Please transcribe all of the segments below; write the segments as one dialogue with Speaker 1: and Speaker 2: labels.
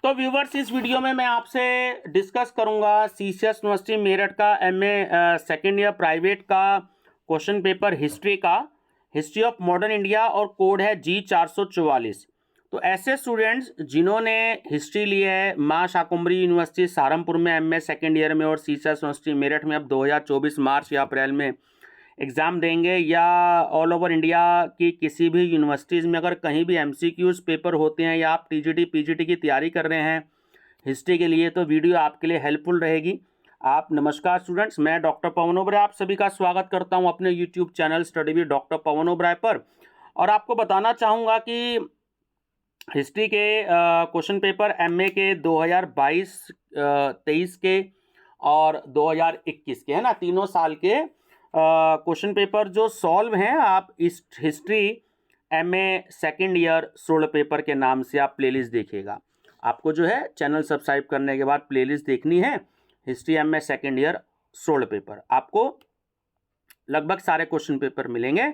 Speaker 1: तो व्यूवर्स, इस वीडियो में मैं आपसे डिस्कस करूंगा सीसीएस यूनिवर्सिटी मेरठ का एमए सेकेंड ईयर प्राइवेट का question paper history of modern India और कोड है G444। तो ऐसे स्टूडेंट्स जिन्होंने हिस्ट्री ली है माँ शाकुंभरी यूनिवर्सिटी सहारनपुर में एमए सेकेंड ईयर में और सीसीएस यूनिवर्सिटी मेरठ में अब 2024 मार्च या अप्रैल में एग्ज़ाम देंगे, या ऑल ओवर इंडिया की किसी भी यूनिवर्सिटीज़ में अगर कहीं भी एमसीक्यूज़ पेपर होते हैं, या आप टीजीटी पीजीटी की तैयारी कर रहे हैं हिस्ट्री के लिए, तो वीडियो आपके लिए हेल्पफुल रहेगी। आप नमस्कार स्टूडेंट्स, मैं डॉक्टर पवन ओबराय आप सभी का स्वागत करता हूं अपने YouTube channel study with doctor Pawan Oberoi पर। और आपको बताना चाहूँगा कि हिस्ट्री के क्वेश्चन पेपर एमए के 2022-23 के और 2021 के, है ना, तीनों साल के क्वेश्चन पेपर जो सॉल्व हैं, आप इस history MA second year solved paper के नाम से आप प्लेलिस्ट देखिएगा। आपको जो है चैनल सब्सक्राइब करने के बाद प्लेलिस्ट देखनी है, history MA second year solved paper, आपको लगभग सारे क्वेश्चन पेपर मिलेंगे।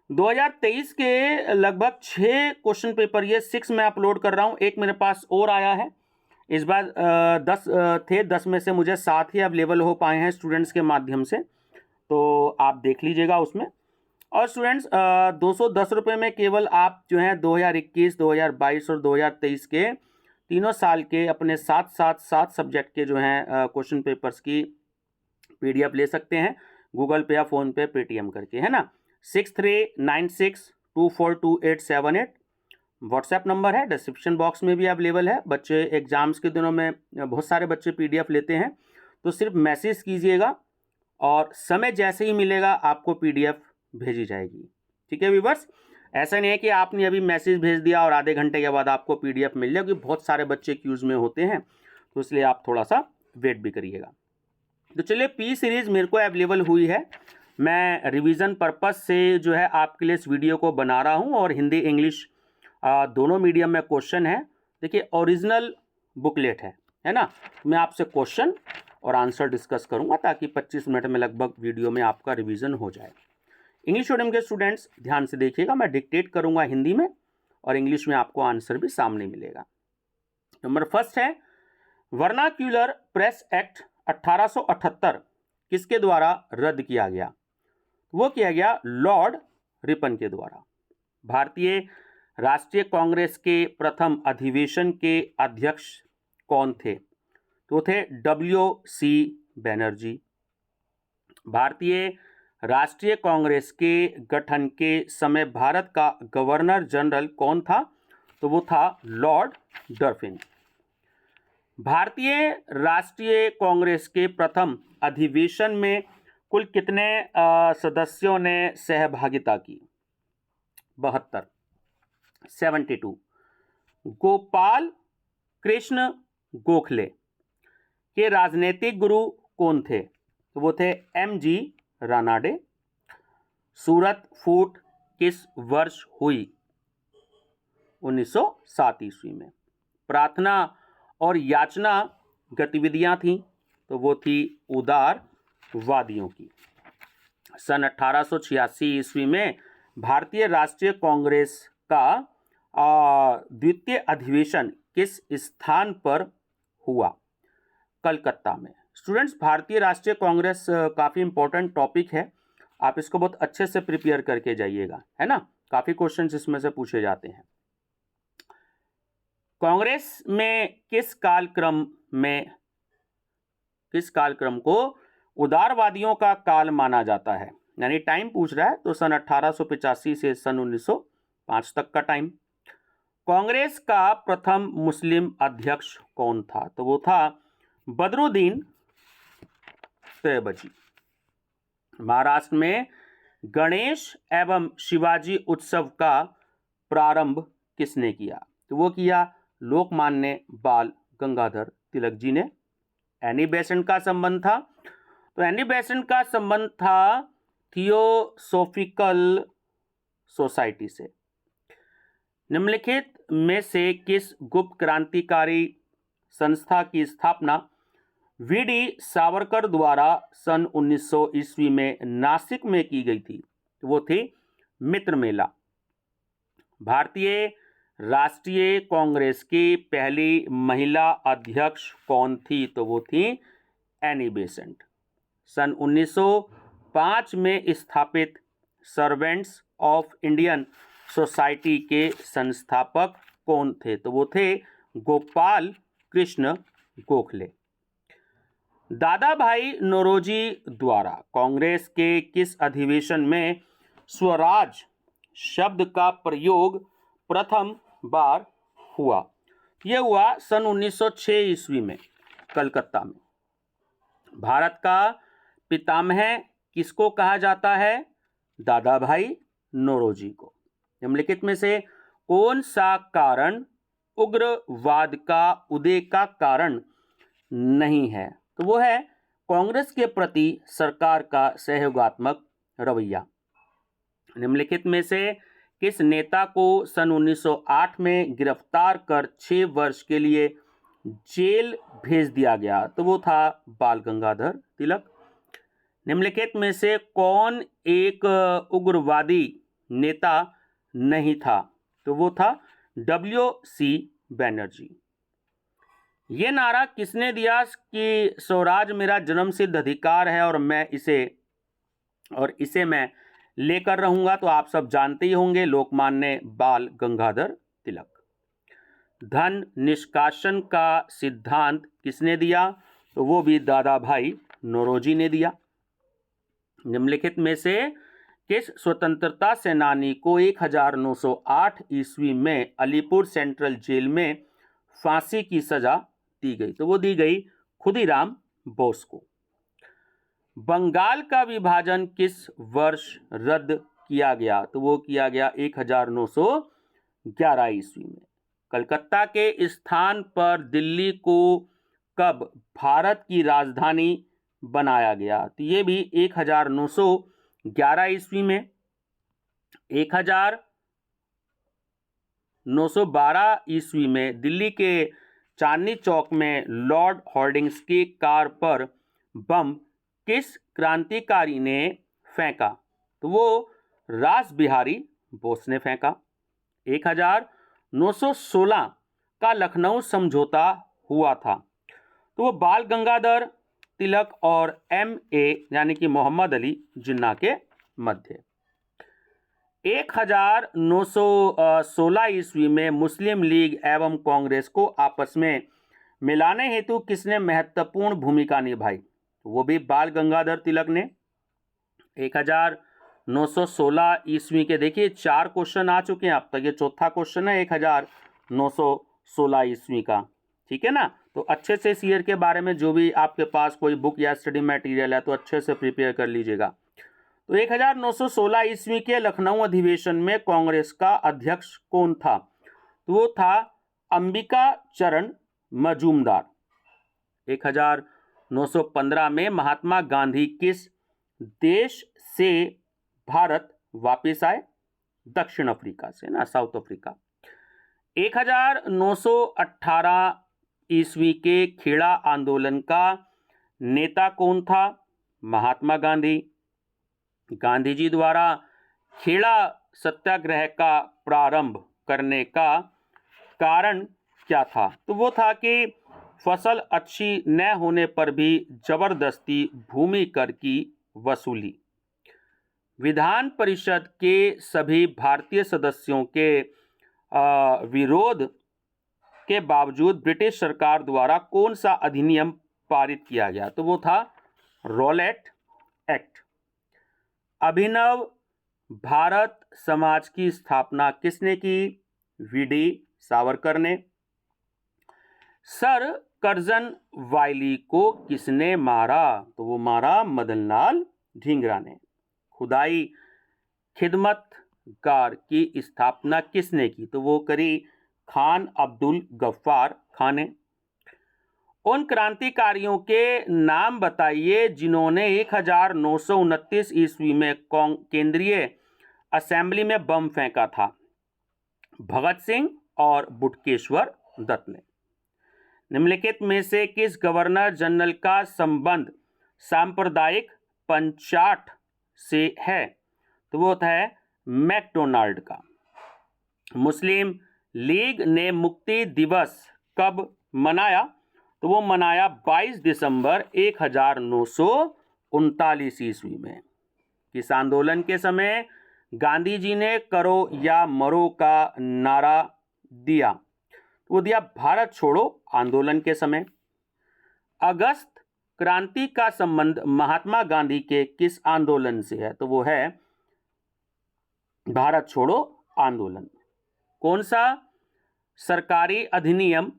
Speaker 1: 2023 के लगभग 6 क्वेश्चन पेपर, ये 6 मैं अपलोड कर रहा हूँ, एक मेरे पास और आया है। इस बार 10 थे, 10 में से मुझे 7 ही अवेलेबल हो पाए हैं स्टूडेंट्स के माध्यम से, तो आप देख लीजिएगा उसमें। और स्टूडेंट्स 210 रुपये में केवल आप जो हैं 2021, 2022 और 2023 के तीनों साल के अपने 7 सब्जेक्ट के जो हैं क्वेश्चन पेपर्स की पीडीएफ ले सकते हैं गूगल पे या फ़ोन पे पेटीएम करके, है ना। 6396242878 व्हाट्सएप नंबर है, डिस्क्रिप्शन बॉक्स में भी अवेलेबल है। बच्चे एग्जाम्स के दिनों में बहुत सारे बच्चे पीडीएफ लेते हैं, तो सिर्फ मैसेज कीजिएगा और समय जैसे ही मिलेगा आपको पीडीएफ भेजी जाएगी। ठीक है व्यूवर्स, ऐसा नहीं है कि आपने अभी मैसेज भेज दिया और आधे घंटे के बाद आपको पीडीएफ मिल जाएगी। बहुत सारे बच्चे क्यूज में होते हैं, तो इसलिए आप थोड़ा सा वेट भी करिएगा। तो चलिए, पी सीरीज़ मेरे को अवेलेबल हुई है, मैं रिवीजन पर्पस से जो है आपके लिए इस वीडियो को बना रहा हूँ, और हिंदी इंग्लिश दोनों मीडियम में क्वेश्चन है। देखिए, ओरिजिनल बुकलेट है ना। मैं आपसे क्वेश्चन और आंसर डिस्कस करूंगा ताकि 25 मिनट में लगभग वीडियो में आपका रिवीजन हो जाए। इंग्लिश मीडियम के स्टूडेंट्स ध्यान से देखिएगा, मैं डिक्टेट करूंगा हिंदी में और इंग्लिश में आपको आंसर भी सामने मिलेगा। नंबर फर्स्ट है, वर्नाक्यूलर प्रेस एक्ट 1878 किसके द्वारा रद्द किया गया? वो किया गया लॉर्ड रिपन के द्वारा। भारतीय राष्ट्रीय कांग्रेस के प्रथम अधिवेशन के अध्यक्ष कौन थे? तो थे W.C. बैनर्जी। भारतीय राष्ट्रीय कांग्रेस के गठन के समय भारत का गवर्नर जनरल कौन था? तो वो था लॉर्ड डर्फिन। भारतीय राष्ट्रीय कांग्रेस के प्रथम अधिवेशन में कुल कितने सदस्यों ने सहभागिता की? 72, 72। गोपाल कृष्ण गोखले के राजनीतिक गुरु कौन थे? तो वो थे M.G. रानाडे। सूरत फूट किस वर्ष हुई? 1907 ईस्वी में। प्रार्थना और याचना गतिविधियां थीं, तो वो थी उदारवादियों की। सन 1886 ईस्वी में भारतीय राष्ट्रीय कांग्रेस का द्वितीय अधिवेशन किस स्थान पर हुआ? कलकत्ता में। स्टूडेंट्स, भारतीय राष्ट्रीय कांग्रेस काफ़ी इंपॉर्टेंट टॉपिक है, आप इसको बहुत अच्छे से प्रिपेयर करके जाइएगा, है ना। काफ़ी क्वेश्चंस इसमें से पूछे जाते हैं। कांग्रेस में किस कालक्रम को उदारवादियों का काल माना जाता है? यानी टाइम पूछ रहा है, तो सन 1885 से सन 1905 तक का टाइम। कांग्रेस का प्रथम मुस्लिम अध्यक्ष कौन था? तो वो था बदरुद्दीन तैयबजी। महाराष्ट्र में गणेश एवं शिवाजी उत्सव का प्रारंभ किसने किया? तो वो किया लोकमान्य बाल गंगाधर तिलक जी ने। एनी बेसेंट का संबंध था, तो एनी बेसेंट का संबंध था थियोसोफिकल सोसाइटी से। निम्नलिखित में से किस गुप्त क्रांतिकारी संस्था की स्थापना वीडी सावरकर द्वारा सन 1900 ईस्वी में नासिक में की गई थी? तो वो थी मित्र मेला। भारतीय राष्ट्रीय कांग्रेस की पहली महिला अध्यक्ष कौन थी? तो वो थी एनी बेसेंट। सन 1905 में स्थापित सर्वेंट्स ऑफ इंडियन सोसाइटी के संस्थापक कौन थे? तो वो थे गोपाल कृष्ण गोखले। दादा भाई नौरोजी द्वारा कांग्रेस के किस अधिवेशन में स्वराज शब्द का प्रयोग प्रथम बार हुआ? यह हुआ सन 1906 ईस्वी में कलकत्ता में। भारत का पितामह किसको कहा जाता है? दादा भाई नौरोजी को। निम्नलिखित में से कौन सा कारण उग्रवाद का उदय का कारण नहीं है? तो वो है कांग्रेस के प्रति सरकार का सहयोगात्मक रवैया। निम्नलिखित में से किस नेता को सन 1908 में गिरफ्तार कर 6 वर्ष के लिए जेल भेज दिया गया? तो वो था बाल गंगाधर तिलक। निम्नलिखित में से कौन एक उग्रवादी नेता नहीं था? तो वो था W.C. बैनर्जी। ये नारा किसने दिया कि स्वराज मेरा जन्मसिद्ध अधिकार है और इसे मैं लेकर रहूंगा? तो आप सब जानते ही होंगे, लोकमान्य बाल गंगाधर तिलक। धन निष्कासन का सिद्धांत किसने दिया? तो वो भी दादा भाई नौरोजी ने दिया। निम्नलिखित में से किस स्वतंत्रता सेनानी को 1908 ईस्वी में अलीपुर सेंट्रल जेल में फांसी की सजा दी गई? तो वो दी गई खुदीराम बोस को। बंगाल का विभाजन किस वर्ष रद्द किया गया? तो वो किया गया 1911 ईस्वी में। कलकत्ता के स्थान पर दिल्ली को कब भारत की राजधानी बनाया गया? तो ये भी 1911 ईस्वी में। 1912 ईस्वी में दिल्ली के चांदनी चौक में लॉर्ड हॉर्डिंग्स की कार पर बम किस क्रांतिकारी ने फेंका? तो वो रास बिहारी बोस ने फेंका। 1916 का लखनऊ समझौता हुआ था, तो वो बाल गंगाधर तिलक और M.A. यानी कि मोहम्मद अली जिन्ना के मध्य। 1916 ईस्वी में मुस्लिम लीग एवं कांग्रेस को आपस में मिलाने हेतु किसने महत्वपूर्ण भूमिका निभाई? वो भी बाल गंगाधर तिलक ने। 1916 ईस्वी के देखिए 4 क्वेश्चन आ चुके हैं अब तक, ये चौथा क्वेश्चन है 1916 ईस्वी का, ठीक है ना। तो अच्छे से इस ईयर के बारे में जो भी आपके पास कोई बुक या स्टडी मटेरियल है तो अच्छे से प्रिपेयर कर लीजिएगा। तो 1916 ईस्वी के लखनऊ अधिवेशन में कांग्रेस का अध्यक्ष कौन था? तो वो था अंबिका चरण मजूमदार। 1915 में महात्मा गांधी किस देश से भारत वापस आए? दक्षिण अफ्रीका से ना, साउथ अफ्रीका। 1918 ईस्वी के खेड़ा आंदोलन का नेता कौन था? महात्मा गांधी। गांधी जी द्वारा खेड़ा सत्याग्रह का प्रारंभ करने का कारण क्या था? तो वो था कि फसल अच्छी न होने पर भी जबरदस्ती भूमि कर की वसूली। विधान परिषद के सभी भारतीय सदस्यों के विरोध के बावजूद ब्रिटिश सरकार द्वारा कौन सा अधिनियम पारित किया गया? तो वो था रॉलेट एक्ट। अभिनव भारत समाज की स्थापना किसने की? वी.डी. सावरकर ने। सर करजन वायली को किसने मारा? तो वो मारा मदनलाल ढींगरा ने। खुदाई खिदमतगार की स्थापना किसने की? तो वो करी खान अब्दुल गफ्फार खान ने। उन क्रांतिकारियों के नाम बताइए जिन्होंने 1929 ईस्वी में केंद्रीय असेंबली में बम फेंका था। भगत सिंह और बुटकेश्वर दत्त ने। निम्नलिखित में से किस गवर्नर जनरल का संबंध सांप्रदायिक पंचाट से है? तो वो है मैकडोनाल्ड का। मुस्लिम लीग ने मुक्ति दिवस कब मनाया? तो वो मनाया 22 दिसंबर 1939 ईस्वी में। किस आंदोलन के समय गांधी जी ने करो या मरो का नारा दिया? वो दिया भारत छोड़ो आंदोलन के समय। अगस्त क्रांति का संबंध महात्मा गांधी के किस आंदोलन से है? तो वो है भारत छोड़ो आंदोलन। कौन सा सरकारी अधिनियम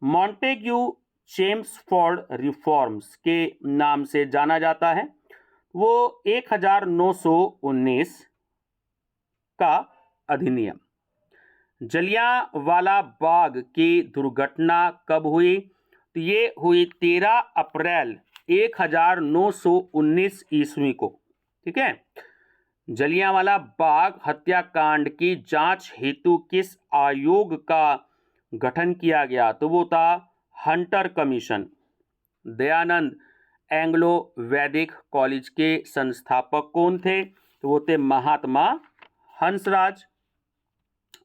Speaker 1: मॉन्टेग्यू चेम्सफोर्ड रिफॉर्म्स के नाम से जाना जाता है? वो 1919 का अधिनियम। जलियांवाला बाग की दुर्घटना कब हुई? तो ये हुई 13 अप्रैल 1919 ईस्वी को। ठीक है। जलियांवाला बाग हत्याकांड की जांच हेतु किस आयोग का गठन किया गया? तो वो था हंटर कमीशन। दयानंद एंग्लो वैदिक कॉलेज के संस्थापक कौन थे? तो वो थे महात्मा हंसराज।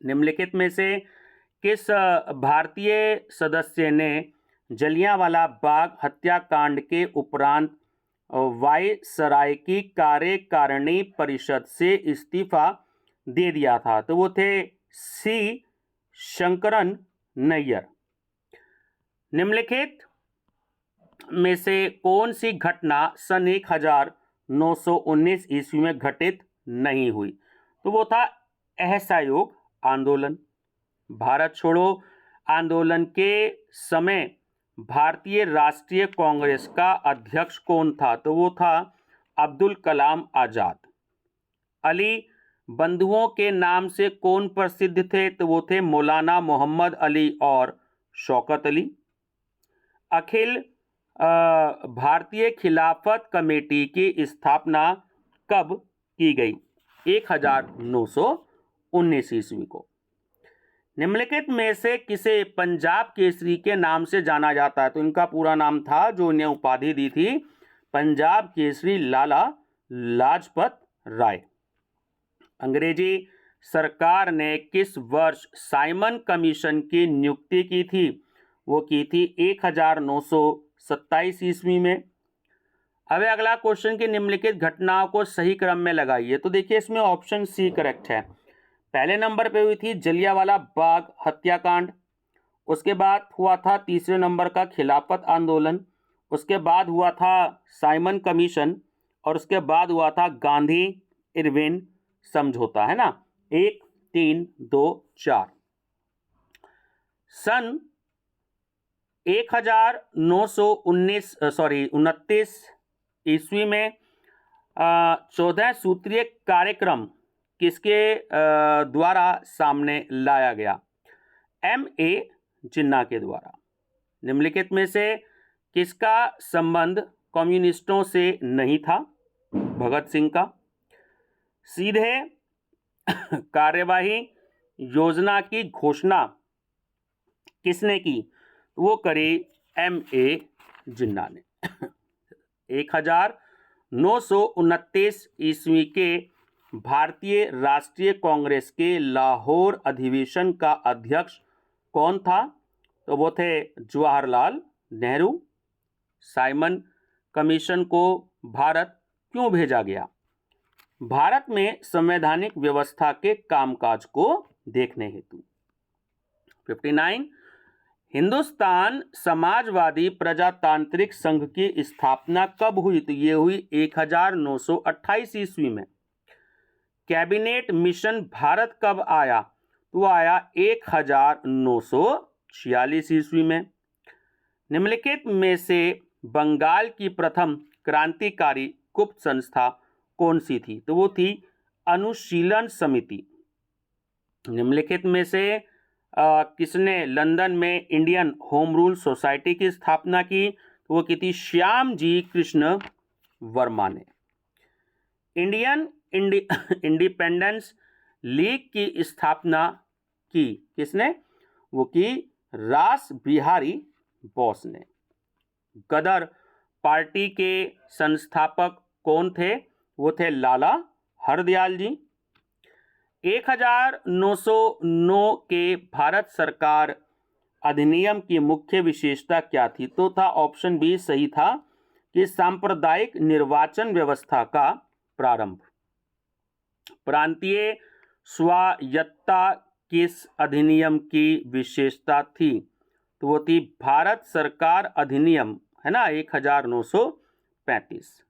Speaker 1: निम्नलिखित में से किस भारतीय सदस्य ने जलियांवाला बाग हत्याकांड के उपरांत वायसराय की कार्यकारिणी परिषद से इस्तीफा दे दिया था? तो वो थे सी शंकरन नैयर। निम्नलिखित में से कौन सी घटना सन 1919 ईस्वी में घटित नहीं हुई? तो वो था असहयोग आंदोलन। भारत छोड़ो आंदोलन के समय भारतीय राष्ट्रीय कांग्रेस का अध्यक्ष कौन था? तो वो था अब्दुल कलाम आजाद। अली बंधुओं के नाम से कौन प्रसिद्ध थे? तो वो थे मौलाना मोहम्मद अली और शौकत अली। अखिल भारतीय खिलाफत कमेटी की स्थापना कब की गई? 1919 ईस्वी को। निम्नलिखित में से किसे पंजाब केसरी के नाम से जाना जाता है? तो इनका पूरा नाम था, जो इन्हें उपाधि दी थी, पंजाब केसरी लाला लाजपत राय। अंग्रेजी सरकार ने किस वर्ष साइमन कमीशन की नियुक्ति की थी? वो की थी 1927 ईस्वी में। अब अगला क्वेश्चन की निम्नलिखित घटनाओं को सही क्रम में लगाइए। तो देखिए इसमें ऑप्शन सी करेक्ट है। पहले नंबर पे हुई थी जलियांवाला बाग हत्याकांड, उसके बाद हुआ था तीसरे नंबर का खिलाफत आंदोलन, उसके बाद हुआ था साइमन कमीशन, और उसके बाद हुआ था गांधी इरविन समझौता, है ना। 1 3 2 4। सन 1929 ईस्वी में 14 सूत्रीय कार्यक्रम किसके द्वारा सामने लाया गया? M.A. जिन्ना के द्वारा। निम्नलिखित में से किसका संबंध कम्युनिस्टों से नहीं था? भगत सिंह का। सीधे कार्यवाही योजना की घोषणा किसने की? वो करी M.A. जिन्ना ने। 1929 ईस्वी के भारतीय राष्ट्रीय कांग्रेस के लाहौर अधिवेशन का अध्यक्ष कौन था? तो वो थे जवाहरलाल नेहरू। साइमन कमीशन को भारत क्यों भेजा गया? भारत में संवैधानिक व्यवस्था के कामकाज को देखने हेतु। 59 हिंदुस्तान समाजवादी प्रजातांत्रिक संघ की स्थापना कब हुई? तो ये हुई 1928 ईस्वी में। कैबिनेट मिशन भारत कब आया? तो आया 1946 ईस्वी में। निम्नलिखित में से बंगाल की प्रथम क्रांतिकारी गुप्त संस्था कौन सी थी? तो वो थी अनुशीलन समिति। निम्नलिखित में से किसने लंदन में इंडियन होम रूल सोसाइटी की स्थापना की? तो वो की थी श्याम जी कृष्ण वर्मा ने। इंडियन इंडिपेंडेंस लीग की स्थापना की किसने? वो की रास बिहारी बोस ने। गदर पार्टी के संस्थापक कौन थे? वो थे लाला हरदयाल जी। 1909 के भारत सरकार अधिनियम की मुख्य विशेषता क्या थी? तो था ऑप्शन बी सही था कि सांप्रदायिक निर्वाचन व्यवस्था का प्रारंभ। प्रांतीय स्वायत्तता किस अधिनियम की विशेषता थी? तो वो थी भारत सरकार अधिनियम, है ना, 1935।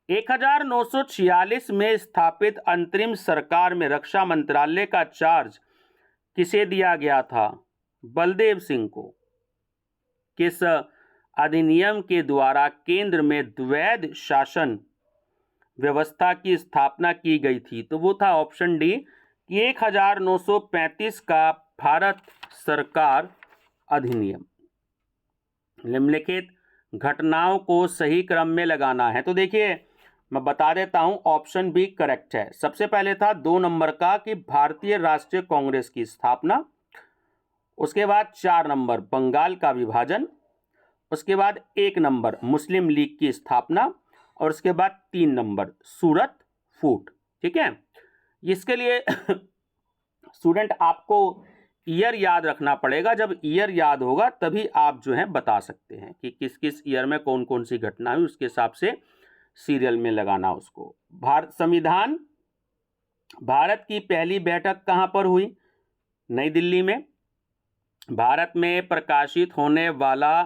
Speaker 1: 1946 में स्थापित अंतरिम सरकार में रक्षा मंत्रालय का चार्ज किसे दिया गया था? बलदेव सिंह को। किस अधिनियम के द्वारा केंद्र में द्वैध शासन व्यवस्था की स्थापना की गई थी? तो वो था ऑप्शन डी कि 1935 का भारत सरकार अधिनियम। निम्नलिखित घटनाओं को सही क्रम में लगाना है। तो देखिए मैं बता देता हूं, ऑप्शन बी करेक्ट है। सबसे पहले था 2 नंबर का कि भारतीय राष्ट्रीय कांग्रेस की स्थापना, उसके बाद 4 नंबर बंगाल का विभाजन, उसके बाद 1 नंबर मुस्लिम लीग की स्थापना, और उसके बाद 3 नंबर सूरत फूट। ठीक है, इसके लिए स्टूडेंट आपको ईयर याद रखना पड़ेगा। जब ईयर याद होगा तभी आप जो है बता सकते हैं कि किस किस ईयर में कौन कौन सी घटना हुई, उसके हिसाब से सीरियल में लगाना उसको। संविधान भारत की पहली बैठक कहां पर हुई? नई दिल्ली में। भारत में प्रकाशित होने वाला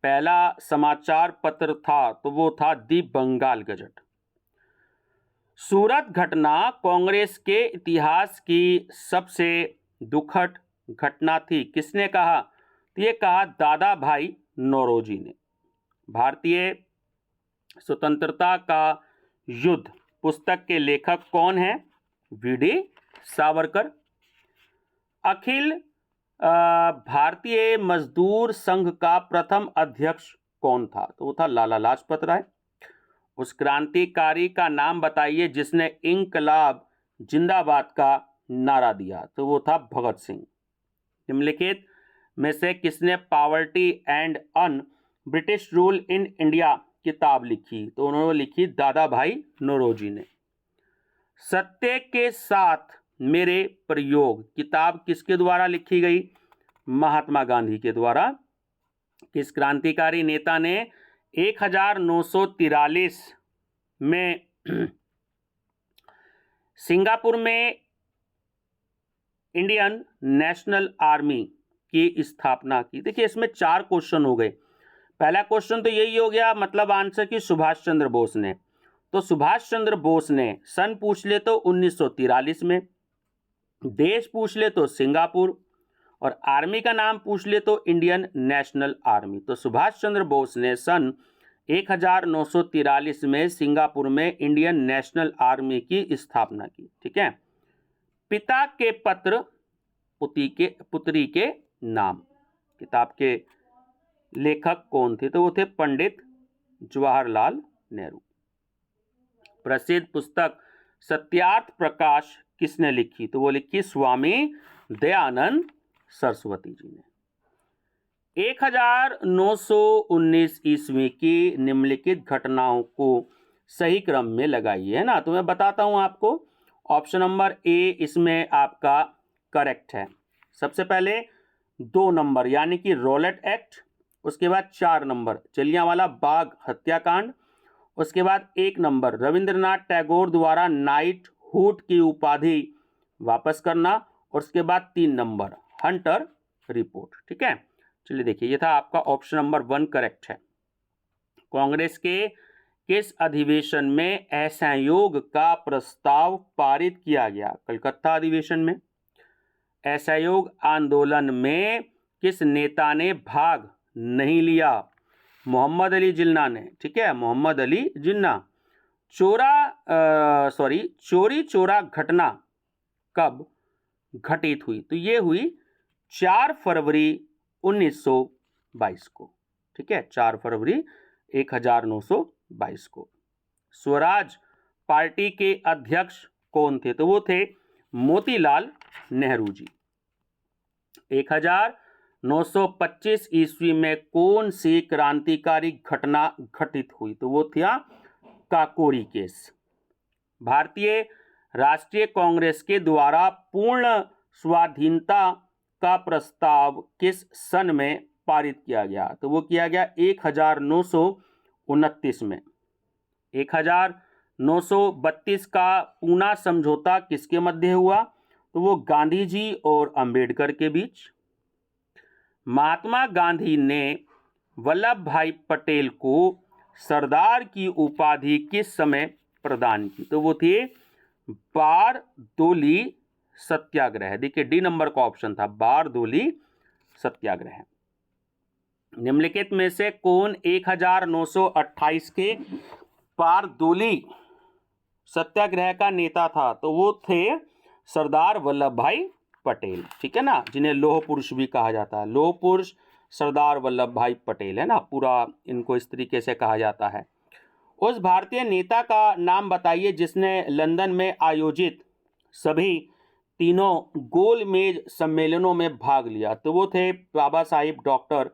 Speaker 1: पहला समाचार पत्र था तो वो था दी बंगाल गजट। सूरत घटना कांग्रेस के इतिहास की सबसे दुखद घटना थी, किसने कहा? तो ये कहा दादा भाई नौरोजी ने। भारतीय स्वतंत्रता का युद्ध पुस्तक के लेखक कौन है? वी.डी. सावरकर। अखिल भारतीय मजदूर संघ का प्रथम अध्यक्ष कौन था? तो वो था लाला लाजपत राय। उस क्रांतिकारी का नाम बताइए जिसने इंकलाब जिंदाबाद का नारा दिया? तो वो था भगत सिंह। निम्नलिखित में से किसने poverty and un British rule in India किताब लिखी? तो उन्होंने लिखी दादा भाई नौरोजी ने। सत्य के साथ मेरे प्रयोग किताब किसके द्वारा लिखी गई? महात्मा गांधी के द्वारा। किस क्रांतिकारी नेता ने 1943 में सिंगापुर में इंडियन नेशनल आर्मी की स्थापना की? देखिए इसमें 4 क्वेश्चन हो गए। पहला क्वेश्चन तो यही हो गया, मतलब आंसर की सुभाष चंद्र बोस ने। तो सुभाष चंद्र बोस ने सन पूछ ले तो 1943 में, देश पूछ ले तो सिंगापुर, और आर्मी का नाम पूछ ले तो इंडियन नेशनल आर्मी। तो सुभाष चंद्र बोस ने सन 1943 में सिंगापुर में इंडियन नेशनल आर्मी की स्थापना की। ठीक है। पिता के पत्र पुत्री के नाम किताब के लेखक कौन थे? तो वो थे पंडित जवाहरलाल नेहरू। प्रसिद्ध पुस्तक सत्यार्थ प्रकाश किसने लिखी? तो वो लिखी स्वामी दयानंद सरस्वती जी ने। 1919 ईस्वी की निम्नलिखित घटनाओं को सही क्रम में लगाइए, है ना। तो मैं बताता हूं आपको। ऑप्शन नंबर ए इसमें आपका करेक्ट है। सबसे पहले 2 नंबर यानी कि रॉलेट एक्ट, उसके बाद 4 नंबर जलियांवाला बाग हत्याकांड, उसके बाद 1 नंबर रविंद्रनाथ टैगोर द्वारा नाइट हुड की उपाधि वापस करना, और उसके बाद 3 नंबर हंटर रिपोर्ट। ठीक है, चलिए देखिए, ये था आपका ऑप्शन नंबर 1 करेक्ट है। कांग्रेस के किस अधिवेशन में असहयोग का प्रस्ताव पारित किया गया? कलकत्ता अधिवेशन में। असहयोग आंदोलन में किस नेता ने भाग नहीं लिया? मोहम्मद अली जिन्ना ने। ठीक है, मोहम्मद अली जिन्ना। चोरी चोरा घटना कब घटित हुई? तो ये हुई 4 फरवरी 1922 को। ठीक है, 4 फरवरी 1922 को। स्वराज पार्टी के अध्यक्ष कौन थे? तो वो थे मोतीलाल नेहरू जी। 1925 ईस्वी में कौन सी क्रांतिकारी घटना घटित हुई? तो वो था काकोरी केस। भारतीय राष्ट्रीय कांग्रेस के द्वारा पूर्ण स्वाधीनता का प्रस्ताव किस सन में पारित किया गया? तो वो किया गया 1929 में। 1932 का पूना समझौता किसके मध्य हुआ? तो वो गांधी जी और अंबेडकर के बीच। महात्मा गांधी ने वल्लभ भाई पटेल को सरदार की उपाधि किस समय प्रदान की? तो वो थे बारदोली सत्याग्रह। देखिए डी नंबर का ऑप्शन था, बारदोली सत्याग्रह। निम्नलिखित में से कौन 1928 के बारदोली सत्याग्रह का नेता था? तो वो थे सरदार वल्लभ भाई पटेल, ठीक है ना, जिन्हें लौह पुरुष भी कहा जाता है। लौह पुरुष सरदार वल्लभ भाई पटेल है ना, पूरा इनको इस तरीके से कहा जाता है। उस भारतीय नेता का नाम बताइए जिसने लंदन में आयोजित सभी तीनों गोलमेज सम्मेलनों में भाग लिया। तो वो थे बाबा साहिब डॉक्टर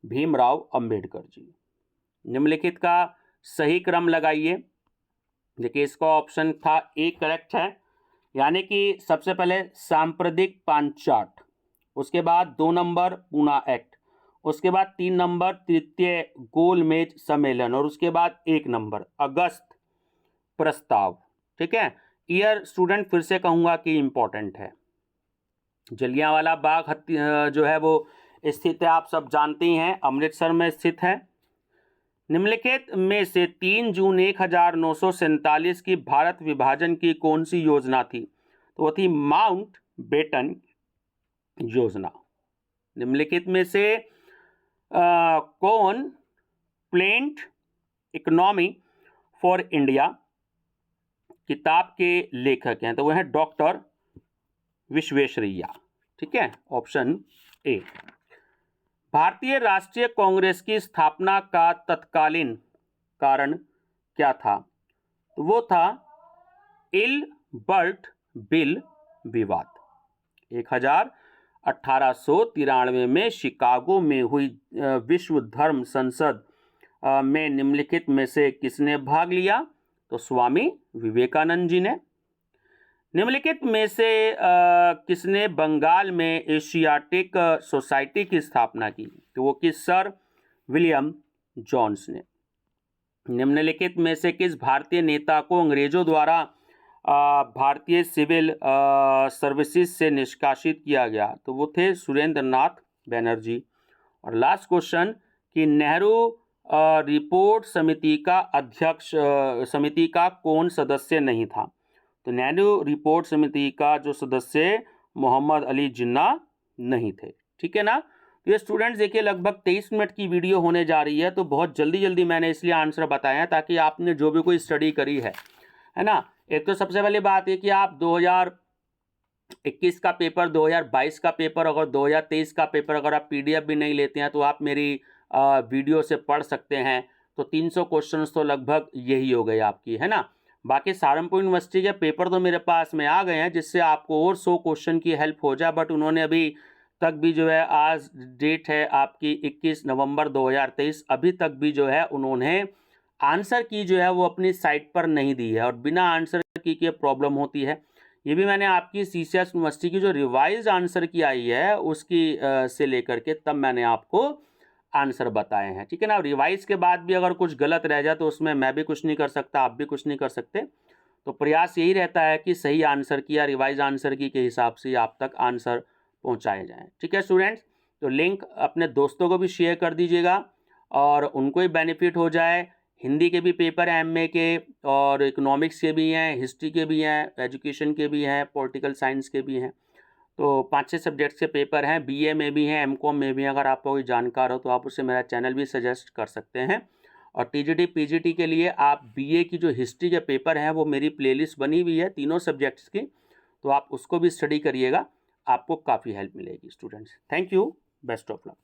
Speaker 1: भीमराव अंबेडकर जी। निम्नलिखित का सही क्रम लगाइए। देखिए इसका ऑप्शन था ए करेक्ट है, यानी कि सबसे पहले सांप्रदायिक पांचाट, उसके बाद 2 नंबर पूना एक्ट, उसके बाद 3 नंबर तृतीय गोलमेज सम्मेलन और उसके बाद 1 नंबर अगस्त प्रस्ताव। ठीक है, ईयर स्टूडेंट फिर से कहूंगा कि इंपॉर्टेंट है। जलियांवाला बाग जो है वो स्थित है, आप सब जानते ही हैं, अमृतसर में स्थित है। निम्नलिखित में से 3 जून 1947 की भारत विभाजन की कौन सी योजना थी? तो वो थी माउंट बेटन योजना। निम्नलिखित में से कौन प्लेन्ड इकोनॉमी फॉर इंडिया किताब के लेखक हैं? तो वह है डॉक्टर विश्वेश्वरैया। ठीक है, ऑप्शन ए। भारतीय राष्ट्रीय कांग्रेस की स्थापना का तत्कालीन कारण क्या था? तो वो था इल्बर्ट बिल विवाद। 1893 में शिकागो में हुई विश्व धर्म संसद में निम्नलिखित में से किसने भाग लिया? तो स्वामी विवेकानंद जी ने। निम्नलिखित में से किसने बंगाल में एशियाटिक सोसाइटी की स्थापना की? तो वो किस सर विलियम जोन्स ने। निम्नलिखित में से किस भारतीय नेता को अंग्रेजों द्वारा भारतीय सिविल सर्विसेज से निष्कासित किया गया? तो वो थे सुरेंद्र नाथ बनर्जी। और लास्ट क्वेश्चन कि नेहरू रिपोर्ट समिति का अध्यक्ष समिति का कौन सदस्य नहीं था? तो नेहरू रिपोर्ट समिति का जो सदस्य मोहम्मद अली जिन्ना नहीं थे। ठीक है ना। तो ये स्टूडेंट्स देखिए लगभग 23 मिनट की वीडियो होने जा रही है, तो बहुत जल्दी जल्दी मैंने इसलिए आंसर बताया है ताकि आपने जो भी कोई स्टडी करी है ना, एक तो सबसे पहली बात है कि आप 2021 का पेपर, 2022 का पेपर, अगर 2023 का पेपर अगर आप PDF भी नहीं लेते हैं तो आप मेरी वीडियो से पढ़ सकते हैं। तो 300 क्वेश्चन तो लगभग यही हो गए आपकी, है ना। बाकी सहारनपुर यूनिवर्सिटी के पेपर तो मेरे पास में आ गए हैं जिससे आपको और 100 क्वेश्चन की हेल्प हो जाए, बट उन्होंने अभी तक भी जो है, आज डेट है आपकी 21 नवंबर 2023, अभी तक भी जो है उन्होंने आंसर की जो है वो अपनी साइट पर नहीं दी है, और बिना आंसर की प्रॉब्लम होती है। ये भी मैंने आपकी CCS यूनिवर्सिटी की जो रिवाइज आंसर की आई है उसकी से लेकर के तब मैंने आपको आंसर बताए हैं। ठीक है ना। रिवाइज के बाद भी अगर कुछ गलत रह जाए तो उसमें मैं भी कुछ नहीं कर सकता, आप भी कुछ नहीं कर सकते। तो प्रयास यही रहता है कि सही आंसर की या रिवाइज आंसर की के हिसाब से आप तक आंसर पहुंचाए जाएं। ठीक है स्टूडेंट्स, तो लिंक अपने दोस्तों को भी शेयर कर दीजिएगा और उनको ही बेनिफिट हो जाए। हिंदी के भी पेपर हैं, MA के, और इकोनॉमिक्स के भी हैं, हिस्ट्री के भी हैं, एजुकेशन के भी हैं, पॉलिटिकल साइंस के भी हैं। तो 5-6 सब्जेक्ट्स के पेपर हैं, BA में भी हैं, MCOM में भी हैं। अगर आपको कोई जानकार हो तो आप उससे मेरा चैनल भी सजेस्ट कर सकते हैं। और TGT PGT के लिए आप BA की जो हिस्ट्री के पेपर हैं वो मेरी प्लेलिस्ट बनी हुई है तीनों सब्जेक्ट्स की, तो आप उसको भी स्टडी करिएगा, आपको काफ़ी हेल्प मिलेगी students. Thank you, best of luck.